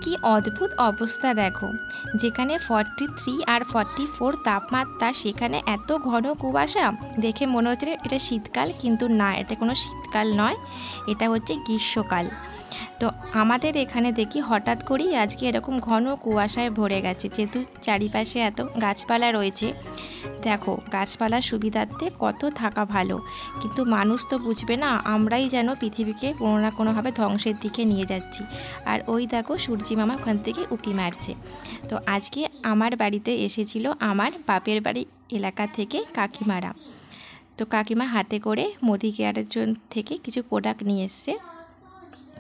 কি অদ্ভুত অবস্থা দেখো, যেখানে 43 আর 44 তাপমাত্রা সেখানে এত ঘন কুয়াশা। দেখে মনে হচ্ছে এটা শীতকাল, কিন্তু না, এটা কোনো শীতকাল নয়, এটা হচ্ছে গ্রীষ্মকাল। তো আমাদের এখানে দেখি হঠাৎ করেই আজকে এরকম ঘন কুয়াশায় ভরে গেছে, যেহেতু চারিপাশে এত গাছপালা রয়েছে। দেখো গাছপালার সুবিধার্থে কত থাকা ভালো, কিন্তু মানুষ তো বুঝবে না, আমরাই যেন পৃথিবীকে কোনো না কোনোভাবে ধ্বংসের দিকে নিয়ে যাচ্ছি। আর ওই দেখো সূর্যি মামা ওখান থেকে উঁকি মারছে। তো আজকে আমার বাড়িতে এসেছিল আমার বাপের বাড়ি এলাকা থেকে কাকিমারা। তো কাকিমা হাতে করে মোদি কেয়ারের জন্য থেকে কিছু প্রোডাক্ট নিয়ে এসছে,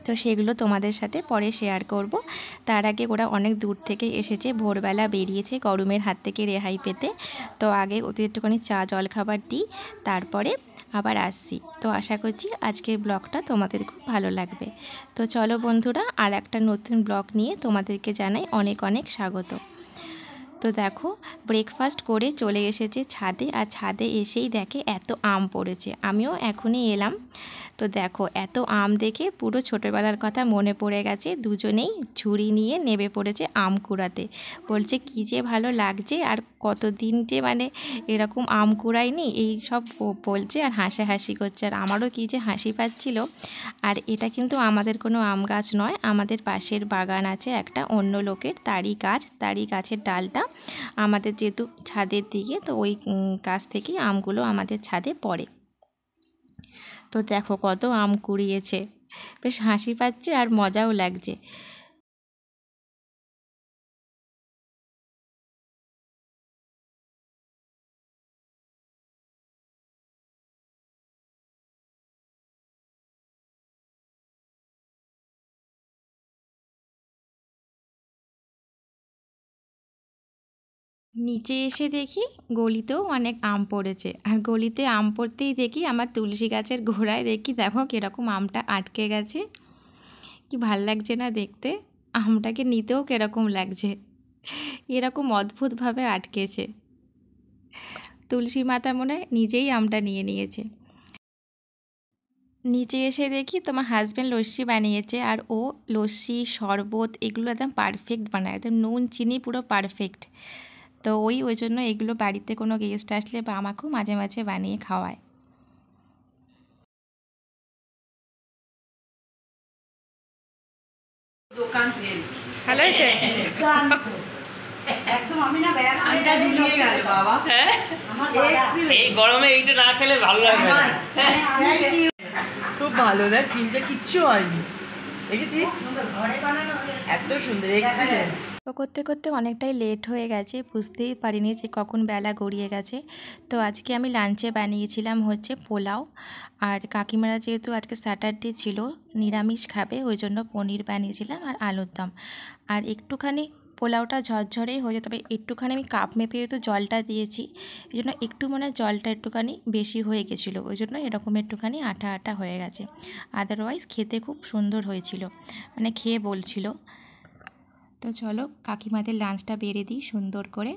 তো সেগুলো তোমাদের সাথে পরে শেয়ার করব। তার আগে ওরা অনেক দূর থেকে এসেছে, ভোরবেলা বেরিয়েছে গরমের হাত থেকে রেহাই পেতে। তো আগে ওদের একটুখানি চা জল খাবার দিই, তারপরে আবার আসছি। তো আশা করছি আজকের ব্লগটা তোমাদের খুব ভালো লাগবে। তো চলো বন্ধুরা, আর একটা নতুন ব্লগ নিয়ে তোমাদেরকে জানাই অনেক অনেক স্বাগত। তো দেখো ব্রেকফাস্ট করে চলে এসেছে ছাদে, আর ছাদে এসেই দেখে এত আম পড়েছে। আমিও এখনই এলাম, তো দেখো এত আম দেখে পুরো ছোটোবেলার কথা মনে পড়ে গেছে। দুজনেই ঝুড়ি নিয়ে নেমে পড়েছে আম কুড়াতে। বলছে কী যে ভালো লাগছে, আর কতদিন যে মানে এরকম আম কুড়াইনি, এই সব বলছে আর হাসাহাসি করছে। আর আমারও কী যে হাসি পাচ্ছিল। আর এটা কিন্তু আমাদের কোনো আম গাছ নয়, আমাদের পাশের বাগান আছে একটা অন্য লোকের, তারই গাছ, তারই গাছের ডালটা আমাদের যেহেতু ছাদের দিকে, তো ওই গাছ থেকেই আমগুলো আমাদের ছাদে পড়ে। তো দেখো কত আম কুড়িয়েছে, বেশ হাসি পাচ্ছে আর মজাও লাগছে। নিচে এসে দেখি গলিতেও অনেক আম পড়েছে, আর গলিতে আম পড়তেই দেখি আমার তুলসী গাছের গোড়ায় দেখি দেখো কীরকম আমটা আটকে গেছে। কি ভাল লাগছে না দেখতে, আমটাকে নিতেও কীরকম লাগছে, এরকম অদ্ভুতভাবে আটকেছে। তুলসী মাতা মনে হয় নিজেই আমটা নিয়ে নিয়েছে। নিচে এসে দেখি তোমার হাজব্যান্ড লস্যি বানিয়েছে, আর ও লস্যি শরবত এগুলো একদম পারফেক্ট বানায়, একদম নুন চিনি পুরো পারফেক্ট। তো ওই জন্য এগুলো বাড়িতে কোনো গেস্ট আসলে বা আমাকেও মাঝে মাঝে বানিয়ে খাওয়ায়। দোকান ফেল ভালো হয়েছে একদম। আমি না ব্যায়ামটা ঝুলিয়ে গেল বাবা। হ্যাঁ, আমার এই গরমে এইটা না খেলে ভালো লাগবে না। খুব ভালো, দেখ কিনতে কিচ্ছু হয়নি, দেখেছিস ঘরে বানানো এত সুন্দর এক্সিলেন্ট। তো করতে করতে অনেকটাই লেট হয়ে গেছে, বুঝতেই পারিনি যে কখন বেলা গড়িয়ে গেছে। তো আজকে আমি লাঞ্চে বানিয়েছিলাম হচ্ছে পোলাও, আর কাকিমারা যেহেতু আজকে স্যাটারডে ছিল নিরামিষ খাবে, ওই জন্য পনির বানিয়েছিলাম আর আলুর দম। আর একটুখানি পোলাওটা ঝরঝরেই হয়ে যেত, তবে একটুখানি আমি কাপ মেপে যেহেতু জলটা দিয়েছি, এই জন্য একটু মনে হয় জলটা একটুখানি বেশি হয়ে গেছিলো, ওই জন্য এরকম একটুখানি আঠা আঠা হয়ে গেছে। আদারওয়াইজ খেতে খুব সুন্দর হয়েছিল, মানে খেয়ে বলছিল। তো চলো কাকিমাদের লাঞ্চটা বেড়ে দিই সুন্দর করে।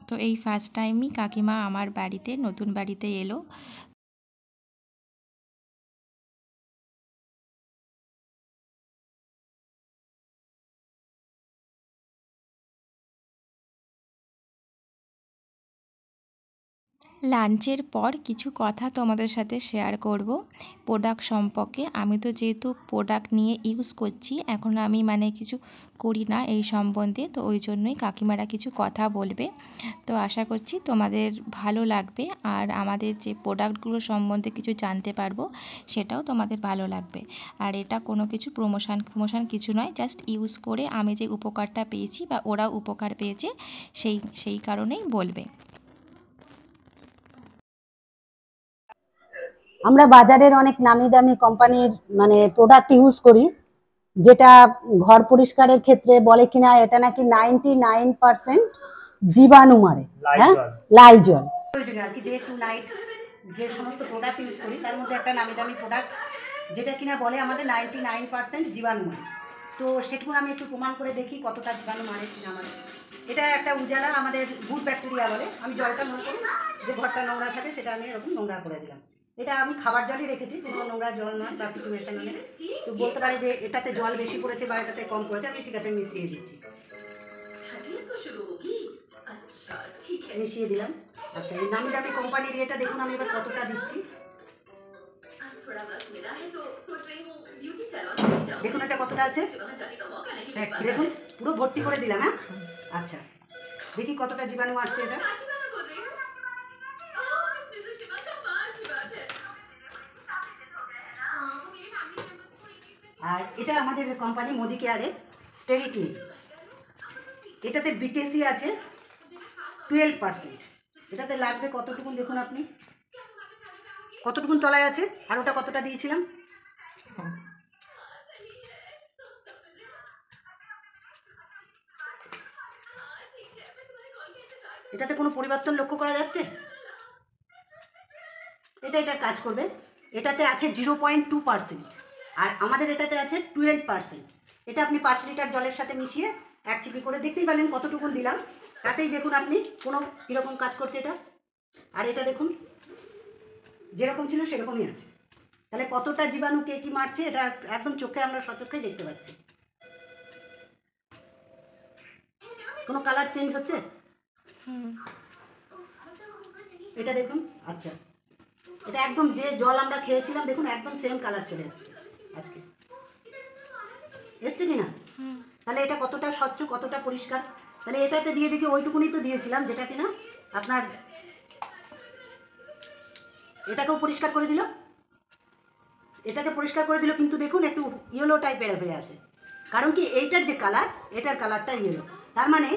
তো এই ফার্স্ট টাইমই কাকিমা আমার বাড়িতে, নতুন বাড়িতে এলো। লাঞ্চের পর কিছু কথা তোমাদের সাথে শেয়ার করব প্রোডাক্ট সম্পর্কে। আমি তো যেহেতু প্রোডাক্ট নিয়ে ইউজ করছি, এখন আমি মানে কিছু করি না এই সম্বন্ধে, তো ওই জন্যই কাকিমারা কিছু কথা বলবে। তো আশা করছি তোমাদের ভালো লাগবে, আর আমাদের যে প্রোডাক্টগুলো সম্বন্ধে কিছু জানতে পারবো সেটাও তোমাদের ভালো লাগবে। আর এটা কোনো কিছু প্রমোশন কিছু নয়, জাস্ট ইউজ করে আমি যে উপকারটা পেয়েছি বা ওরাও উপকার পেয়েছে সেই কারণেই বলবে। আমরা বাজারের অনেক নামি দামি কোম্পানির মানে প্রোডাক্ট ইউজ করি, যেটা ঘর পরিষ্কারের ক্ষেত্রে বলে কিনা এটা নাকি 99% জীবাণু মারে। হ্যাঁ, লাইজল আর কি, ডে টু নাইট যে সমস্ত প্রোডাক্ট ইউজ করি তার মধ্যে একটা নামি দামি প্রোডাক্ট যেটা কিনা বলে আমাদের 99% জীবাণু মারে। তো সেটুকু আমি একটু প্রমাণ করে দেখি কতটা জীবাণু মারে কিনা মারে। এটা একটা উজালা, আমাদের গুড ব্যাকটেরিয়া বলে। আমি জলটা মনে করি যে ঘরটা নোংরা থাকে সেটা আমি এরকম নোংরা করে দিলাম, এটা আমি খাবার জলই রেখেছি, কোনো নোংরা জল নয় বা কিছু মেশানো নেই। তো বলতে পারে যে এটাতে জল বেশি পড়েছে বা এটাতে কম পড়েছে, আমি ঠিক আছে মিশিয়ে দিচ্ছি। মিশিয়ে দিলাম। আচ্ছা, এই নামি দামি কোম্পানির এটা দেখুন আমি এবার কতটা দিচ্ছি। দেখুন এটা কতটা আছে, দেখুন পুরো ভর্তি করে দিলাম। হ্যাঁ, আচ্ছা দেখি কতটা জীবাণু আসছে এটা। আর এটা আমাদের কোম্পানি মোদি কেয়ারের স্টেরিক্লিন। এটাতে বিকেসি আছে 12%। এটাতে লাগবে কতটুকুন দেখুন আপনি, কতটুকুন তলায় আছে, আর ওটা কতটা দিয়েছিলাম। এটাতে কোনো পরিবর্তন লক্ষ্য করা যাচ্ছে? এটার কাজ করবে। এটাতে আছে 0.2%, আর আমাদের এটাতে আছে 12%। এটা আপনি 5 লিটার জলের সাথে মিশিয়ে 1 চিপি করে দেখতেই পারলেন কতটুকুন দিলাম, তাতেই দেখুন আপনি কোনো কীরকম কাজ করছে এটা। আর এটা দেখুন যেরকম ছিল সেরকমই আছে। তাহলে কতটা জীবাণু কে কী মারছে এটা একদম চোখে আমরা সচক্ষেই দেখতে পাচ্ছি। কোনো কালার চেঞ্জ হচ্ছে? এটা দেখুন। আচ্ছা, এটা একদম যে জল আমরা খেয়েছিলাম দেখুন একদম সেম কালার চলে এসছে আজকে। এসছে কি না? তাহলে এটা কতটা স্বচ্ছ, কতটা পরিষ্কার। তাহলে এটাতে দিয়ে দেখি ওইটুকুনি তো দিয়েছিলাম যেটা কিনা আপনার এটাকেও পরিষ্কার করে দিল, এটাকে পরিষ্কার করে দিল, কিন্তু দেখুন একটু ইয়েলো টাইপের হয়ে আছে। কারণ কি এইটার যে কালার, এটার কালারটা ইয়েলো, তার মানে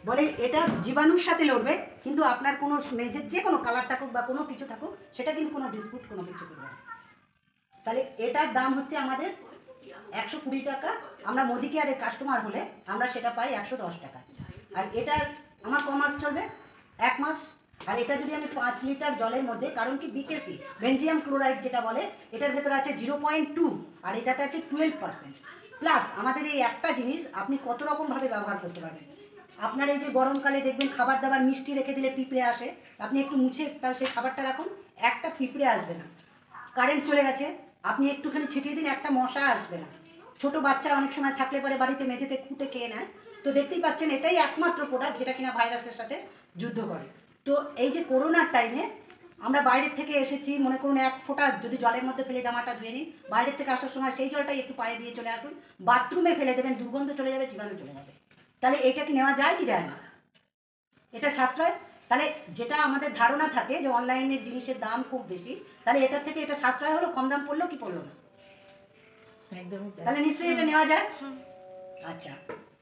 বলে এটা জীবাণুর সাথে লড়বে, কিন্তু আপনার কোনো মেঝের যে কোনো কালার থাকুক বা কোনো কিছু থাকুক সেটা কিন্তু কোনো ডিসপুট কোনো কিছু করবে না। তাহলে এটার দাম হচ্ছে আমাদের 120 টাকা। আমরা মোদি কেয়ারের কাস্টমার হলে আমরা সেটা পাই 110 টাকা। আর এটা আমার ক মাস চলবে? 1 মাস। আর এটা যদি আমি 5 লিটার জলের মধ্যে, কারণ কি বিকেসি বেনজিয়াম ক্লোরাইড যেটা বলে, এটার ভেতরে আছে 0.2 আর এটাতে আছে 12%। প্লাস আমাদের এই একটা জিনিস আপনি কত রকমভাবে ব্যবহার করতে পারবেন। আপনার এই যে গরমকালে দেখবেন খাবার দাবার মিষ্টি রেখে দিলে পিঁপড়ে আসে, আপনি একটু মুছে তার সেই খাবারটা রাখুন, একটা পিঁপড়ে আসবে না। কারেন্ট চলে গেছে, আপনি একটুখানি ছিটিয়ে দিন, একটা মশা আসবে না। ছোট বাচ্চা অনেক সময় থাকলে পরে বাড়িতে মেঝেতে খুঁটে খেয়ে নেয়। তো দেখতেই পাচ্ছেন এটাই একমাত্র প্রোডাক্ট যেটা কিনা ভাইরাসের সাথে যুদ্ধ করে। তো এই যে করোনার টাইমে আমরা বাইরের থেকে এসেছি, মনে করুন 1 ফোঁটা যদি জলের মধ্যে ফেলে জামাটা ধুয়ে নিন, বাইরের থেকে আসার সময় সেই জলটাই একটু পায়ে দিয়ে চলে আসুন, বাথরুমে ফেলে দেবেন, দুর্গন্ধ চলে যাবে, জীবাণু চলে যাবে। তাহলে এটা কি নেওয়া যায় কি যায় না? এটা সাশ্রয়। তাহলে যেটা আমাদের ধারণা থাকে যে অনলাইনের জিনিসের দাম খুব বেশি, তাহলে এটার থেকে এটা সাশ্রয় হলো, কম দাম পড়লো কি পড়লো না? একদমই তাই। তাহলে নিশ্চয়ই এটা নেওয়া যায়। আচ্ছা,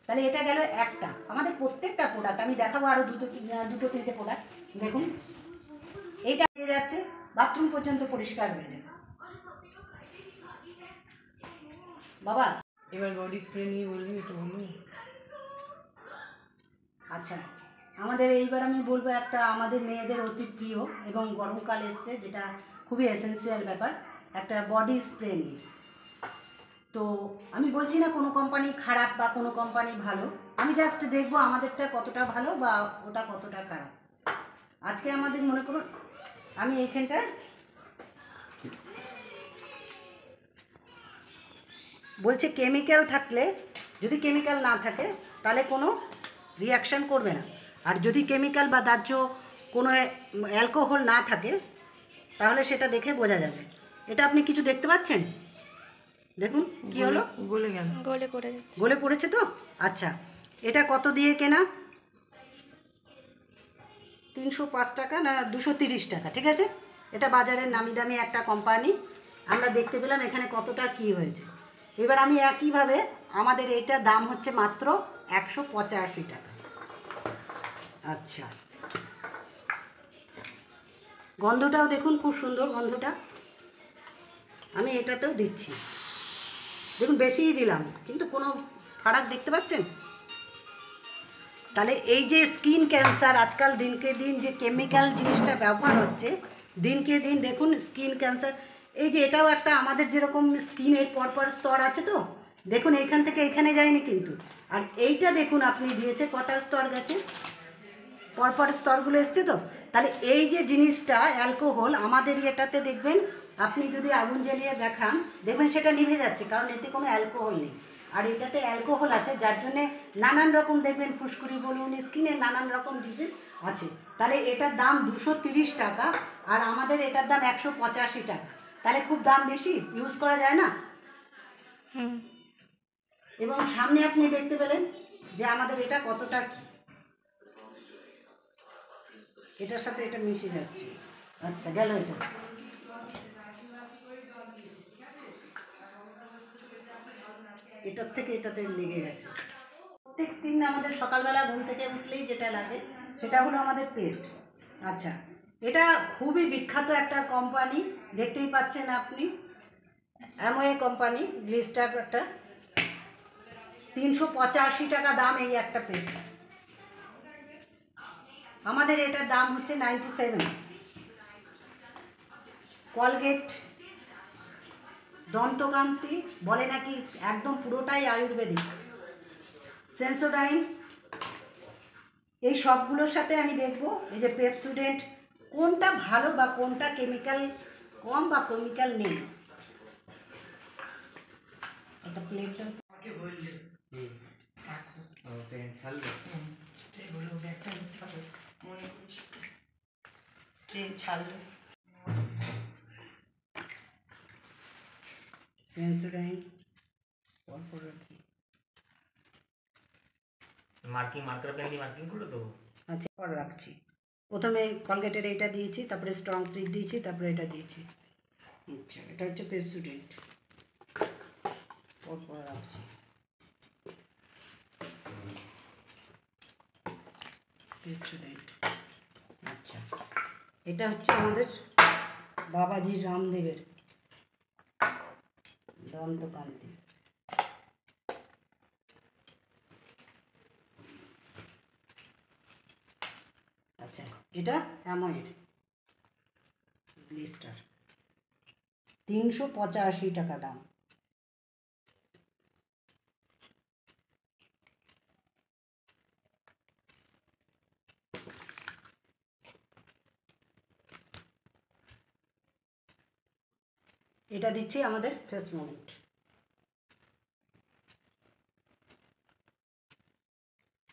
তাহলে এটা গেল একটা। আমাদের প্রত্যেকটা প্রোডাক্ট আমি দেখাবো, আরও দুটো তিনটে প্রোডাক্ট দেখুন। এইটা পেয়ে যাচ্ছে, বাথরুম পর্যন্ত পরিষ্কার হয়ে যাবে বাবা। এবার বডি স্প্রে নিয়ে বলবি, একটু বলুন। আচ্ছা, আমাদের এইবার আমি বলবো একটা আমাদের মেয়েদের অতি প্রিয় এবং গরমকাল এসছে যেটা খুবই এসেন্সিয়াল ব্যাপার, একটা বডি স্প্রে নিয়ে। তো আমি বলছি না কোনো কোম্পানি খারাপ বা কোনো কোম্পানি ভালো, আমি জাস্ট দেখবো আমাদেরটা কতটা ভালো বা ওটা কতটা খারাপ। আজকে আমাদের মনে করুন আমি এইখানটা বলছে কেমিক্যাল থাকলে, যদি কেমিক্যাল না থাকে তাহলে কোনো রিয়াকশান করবে না, আর যদি কেমিক্যাল বা দাহ্য কোনো অ্যালকোহল না থাকে তাহলে সেটা দেখে বোঝা যাবে। এটা আপনি কিছু দেখতে পাচ্ছেন? দেখুন কি হলো, গলে গেল, গলে পড়েছে তো। আচ্ছা, এটা কত দিয়ে কেনা? 305 টাকা না 230 টাকা, ঠিক আছে। এটা বাজারের নামি দামি একটা কোম্পানি। আমরা দেখতে পেলাম এখানে কতটা কি হয়েছে। এবার আমি একইভাবে আমাদের এটা দাম হচ্ছে মাত্র 185 টাকা। আচ্ছা, গন্ধটাও দেখুন খুব সুন্দর গন্ধটা। আমি এটাতেও দিচ্ছি, দেখুন বেশিই দিলাম কিন্তু কোনো ফারাক দেখতে পাচ্ছেন? তাহলে এই যে স্কিন ক্যান্সার আজকাল দিনকে দিন যে কেমিক্যাল জিনিসটা ব্যবহার হচ্ছে, দিনকে দিন দেখুন স্কিন ক্যান্সার। এই যে এটাও একটা আমাদের যেরকম স্কিনের পরপর স্তর আছে, তো দেখুন এইখান থেকে এখানে যায়নি কিন্তু। আর এইটা দেখুন আপনি দিয়েছে কটা স্তর গেছে, পরপর স্তরগুলো এসছে। তো তাহলে এই যে জিনিসটা অ্যালকোহল আমাদের এটাতে দেখবেন, আপনি যদি আগুন জ্বালিয়ে দেখান দেখবেন সেটা নিভে যাচ্ছে, কারণ এতে কোনো অ্যালকোহল নেই। আর এটাতে অ্যালকোহল আছে, যার জন্যে নানান রকম দেখবেন ফুসকুড়ি বলুন, স্কিনের নানান রকম ডিজিজ আছে। তাহলে এটার দাম 230 টাকা, আর আমাদের এটার দাম 185 টাকা। তাহলে খুব দাম বেশি, ইউজ করা যায় না। হুম। এবং সামনে আপনি দেখতে পেলেন যে আমাদের এটা কতটা কি, এটার সাথে এটা মিশে যাচ্ছে। আচ্ছা, গেল এটা। এটার থেকে এটাতে লেগে গেছে। প্রত্যেক দিন আমাদের সকালবেলা ঘুম থেকে উঠলেই যেটা লাগে সেটা হলো আমাদের পেস্ট। আচ্ছা, এটা খুবই বিখ্যাত একটা কোম্পানি, দেখতেই পাচ্ছেন আপনি, অ্যামওয়ে কোম্পানি, গ্লিস্টারটা। 385 টাকা দাম এই একটা পেস্ট। আমাদের এটার দাম হচ্ছে 97। কলগেট দন্তকান্তি বলে নাকি একদম পুরোটাই আয়ুর্বেদিক। সেন্সোডাইন, এই সবগুলোর সাথে আমি দেখব এই যে পেপসুডেন্ট কোনটা ভালো বা কোনটা কেমিক্যাল কম বা কেমিক্যাল নেই। একটা প্লেটটা সেন্সোডাইন পরপর রাখি। মার্কার পেন দিয়ে মার্কিং করে দেবো। আচ্ছা, পর রাখছি। প্রথমে কলগেটের এটা দিয়েছি, তারপরে স্ট্রং ট্রিট দিয়েছি, তারপরে এটা দিয়েছি। আচ্ছা, এটা হচ্ছে পেপসুডেন্ট, পরপর রাখছি। পেপসুডেন্ট। আচ্ছা, এটা হচ্ছে আমাদের বাবাজি রামদেবের দন্তকান্তি। আচ্ছা, এটা অ্যাময়েড গ্লিস্টার, 385 টাকা দাম। এটা দিচ্ছি আমাদের ফেস মোমেন্ট।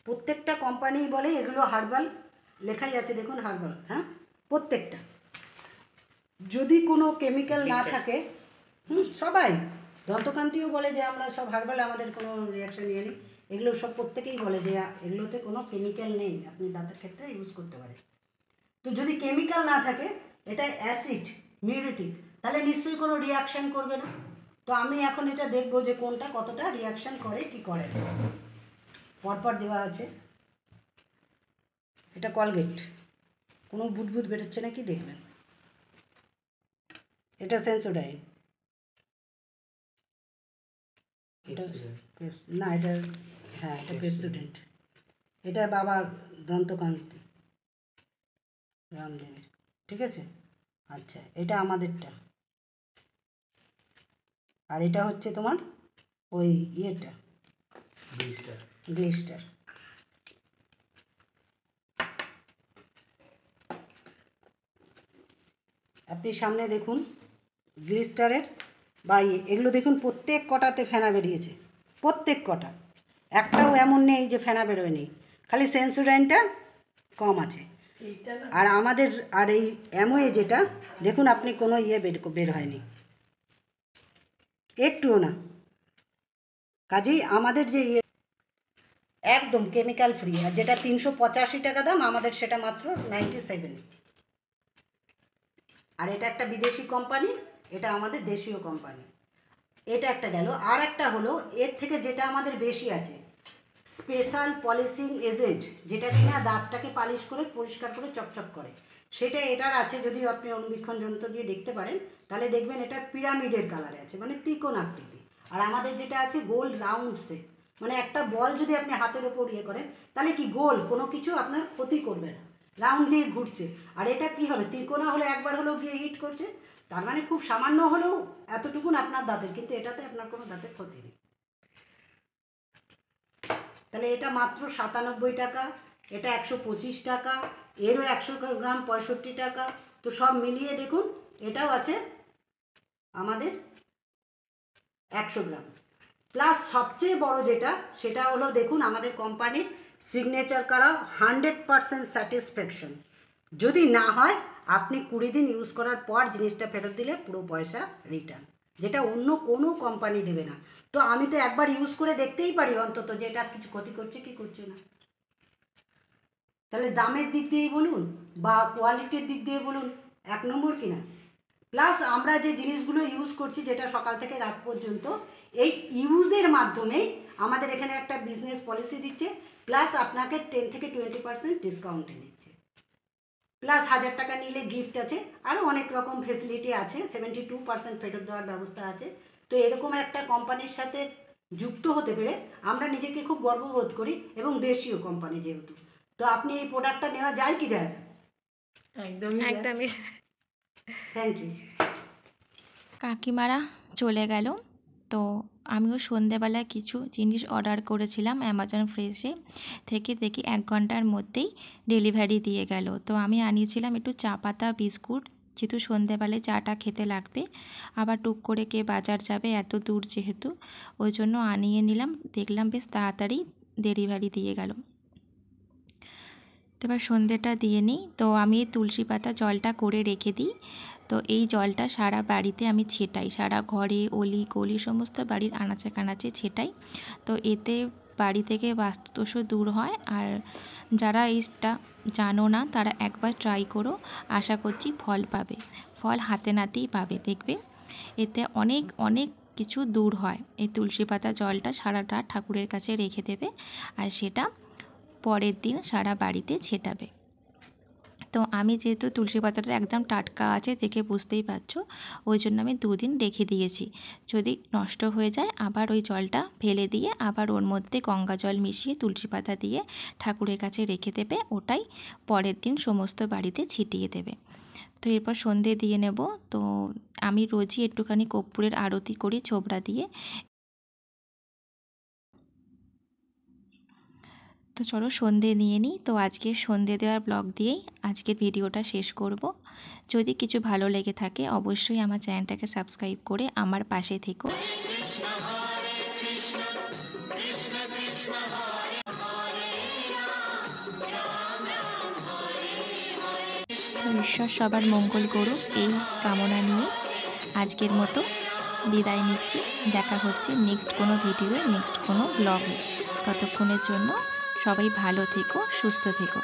প্রত্যেকটা কোম্পানি বলে এগুলো হার্বাল, লেখাই আছে দেখুন হার্বাল। হ্যাঁ, প্রত্যেকটা। যদি কোনো কেমিক্যাল না থাকে, সবাই দন্তকান্তিও বলে যে আমরা সব হার্বাল, আমাদের কোনো রিয়াকশন নিয়ে নিই। এগুলো সব প্রত্যেকেই বলে যে এগুলোতে কোনো কেমিক্যাল নেই, আপনি দাঁতের ক্ষেত্রে ইউজ করতে পারেন। তো যদি কেমিক্যাল না থাকে, এটা অ্যাসিড মিউরেটিক, তাহলে নিশ্চয়ই কোনো রিয়াকশান করবে না। তো আমি এখন এটা দেখবো যে কোনটা কতটা রিয়াকশান করে কি করে না। পরপর দেওয়া আছে। এটা কলগেট, কোনো বুদবুদ বেরোচ্ছে নাকি দেখবেন। এটা সেন্সোডাইন, এটা না, এটা হ্যাঁ এটা পেপসুডেন্ট। এটা বাবার দন্তকান্তি রামদেবের, ঠিক আছে। আচ্ছা, এটা আমাদেরটা, আর এটা হচ্ছে তোমার ওই ইয়েটা গ্লিস্টার। আপনি সামনে দেখুন গ্লিস্টারের বা এগুলো দেখুন, প্রত্যেক কটাতে ফেনা বেরিয়েছে, প্রত্যেক কটা, একটাও এমন নেই যে ফেনা বেরোয়নি, খালি সেন্সোডাইনটা কম আছে। আর আমাদের আর এই অ্যামওয়ে যেটা দেখুন আপনি, কোনো ইয়ে বের হয়নি একটুও না। কাজেই আমাদের যে ইয়ে একদম কেমিক্যাল ফ্রি, আর যেটা 385 টাকা দাম, আমাদের সেটা মাত্র 97। আর এটা একটা বিদেশি কোম্পানি, এটা আমাদের দেশীয় কোম্পানি। এটা একটা গেল। আর একটা হলো এর থেকে যেটা আমাদের বেশি আছে, স্পেশাল পলিশিং এজেন্ট, যেটা কিনা দাঁতটাকে পালিশ করে পরিষ্কার করে চকচক করে, সেটা এটার আছে। যদি আপনি অনুবীক্ষণ যন্ত্র দিয়ে দেখতে পারেন তাহলে দেখবেন এটা পিরামিডের কালারে আছে, মানে ত্রিকোণ আকৃতি। আর আমাদের যেটা আছে গোল রাউন্ড শেপ, মানে একটা বল যদি আপনি হাতের ওপর ইয়ে করেন তাহলে কি গোল, কোনো কিছু আপনার ক্ষতি করবে না, রাউন্ড দিয়ে ঘুরছে। আর এটা কি হবে, ত্রিকোণা হলে একবার হলেও গিয়ে হিট করছে, তার মানে খুব সামান্য হলেও এতটুকুন আপনার দাঁতের, কিন্তু এটাতে আপনার কোনো দাঁতের ক্ষতি নেই। তাহলে এটা মাত্র 97 টাকা। এটা 125 টাকা, এরও 100 গ্রাম 65 টাকা। তো সব মিলিয়ে দেখুন এটাও আছে আমাদের 100 গ্রাম। প্লাস সবচেয়ে বড় যেটা সেটা হলো দেখুন আমাদের কোম্পানির সিগনেচার করা 100% স্যাটিসফ্যাকশন। যদি না হয় আপনি 20 দিন ইউজ করার পর জিনিসটা ফেরত দিলে পুরো পয়সা রিটার্ন, যেটা অন্য কোনো কোম্পানি দেবে না। তো আমি তো একবার ইউজ করে দেখতেই পারি অন্তত যে এটা কিছু ক্ষতি করছে কি করছে না। তাহলে দামের দিক দিয়েই বলুন বা কোয়ালিটির দিক দিয়ে বলুন 1 নম্বর কিনা। প্লাস আমরা যে জিনিসগুলো ইউজ করছি যেটা সকাল থেকে রাত পর্যন্ত, এই ইউজের মাধ্যমেই আমাদের এখানে একটা বিজনেস পলিসি দিচ্ছে, প্লাস আপনাকে 10 থেকে 20% ডিসকাউন্টে দিচ্ছে, প্লাস 1000 টাকা নিলে গিফট আছে, আরও অনেক রকম ফেসিলিটি আছে, 72% ফেরত দেওয়ার ব্যবস্থা আছে। তো এরকম একটা কোম্পানির সাথে যুক্ত হতে পেরে আমরা নিজেকে খুব গর্ববোধ করি, এবং দেশীয় কোম্পানি যেহেতু। তো আপনি এই প্রোডাক্টটা নেওয়া যায় কি যায় না? একদমই। Thank you. কাকিমারা চলে গেল, তো আমিও সন্ধেবেলায় কিছু জিনিস অর্ডার করেছিলাম অ্যামাজন ফ্রেশে থেকে, দেখি 1 ঘন্টার মধ্যেই ডেলিভারি দিয়ে গেল। তো আমি আনিয়েছিলাম একটু চা পাতা বিস্কুট, যেহেতু সন্ধেবেলায় চাটা খেতে লাগবে, আবার টুক করে কে বাজার যাবে এত দূর যেহেতু, ওই জন্য আনিয়ে নিলাম। দেখলাম বেশ তাড়াতাড়ি ডেলিভারি দিয়ে গেল। তো এবার সন্ধেটা দিয়ে নিই। তো আমি তুলসী পাতা জলটা করে রেখে দিই। তো এই জলটা সারা বাড়িতে আমি ছেটাই, সারা ঘরে অলি গলি সমস্ত বাড়ির আনাচে কানাচে ছেটাই। তো এতে বাড়ি থেকে বাস্তুদোষ দূর হয়। আর যারা এইটা জানো না তারা একবার ট্রাই করো, আশা করছি ফল পাবে, ফল হাতে নাতেই পাবে। দেখবে এতে অনেক অনেক কিছু দূর হয়। এই তুলসী পাতা জলটা সারাটা ঠাকুরের কাছে রেখে দেবে, আর সেটা পরের দিন সারা বাড়িতে ছেটাবে। তো আমি যেহেতু তুলসী পাতাটা একদম টাটকা আছে দেখে বুঝতেই পারছো, ওই জন্য আমি 2 দিন রেখে দিয়েছি। যদি নষ্ট হয়ে যায় আবার ওই জলটা ফেলে দিয়ে আবার ওর মধ্যে গঙ্গা জল মিশিয়ে তুলসী পাতা দিয়ে ঠাকুরের কাছে রেখে দেবে, ওটাই পরের দিন সমস্ত বাড়িতে ছিটিয়ে দেবে। তো এরপর সন্ধে দিয়ে নেব। তো আমি রোজই একটুখানি কর্পূরের আরতি করি ছোবড়া দিয়ে। তো চলো সন্ধে নিয়ে নিই। তো আজকে সন্ধে দেওয়ার ব্লগ দিয়েই আজকের ভিডিওটা শেষ করব। যদি কিছু ভালো লেগে থাকে অবশ্যই আমার চ্যানেলটাকে সাবস্ক্রাইব করে আমার পাশে থেকো। তো ঈশ্বর সবার মঙ্গল করুক এই কামনা নিয়ে আজকের মতো বিদায় নিচ্ছি। দেখা হচ্ছে নেক্সট কোনো ভিডিওয়ে, নেক্সট কোনো ব্লগে। ততক্ষণের জন্য সবাই ভালো থেকো, সুস্থ থেকো।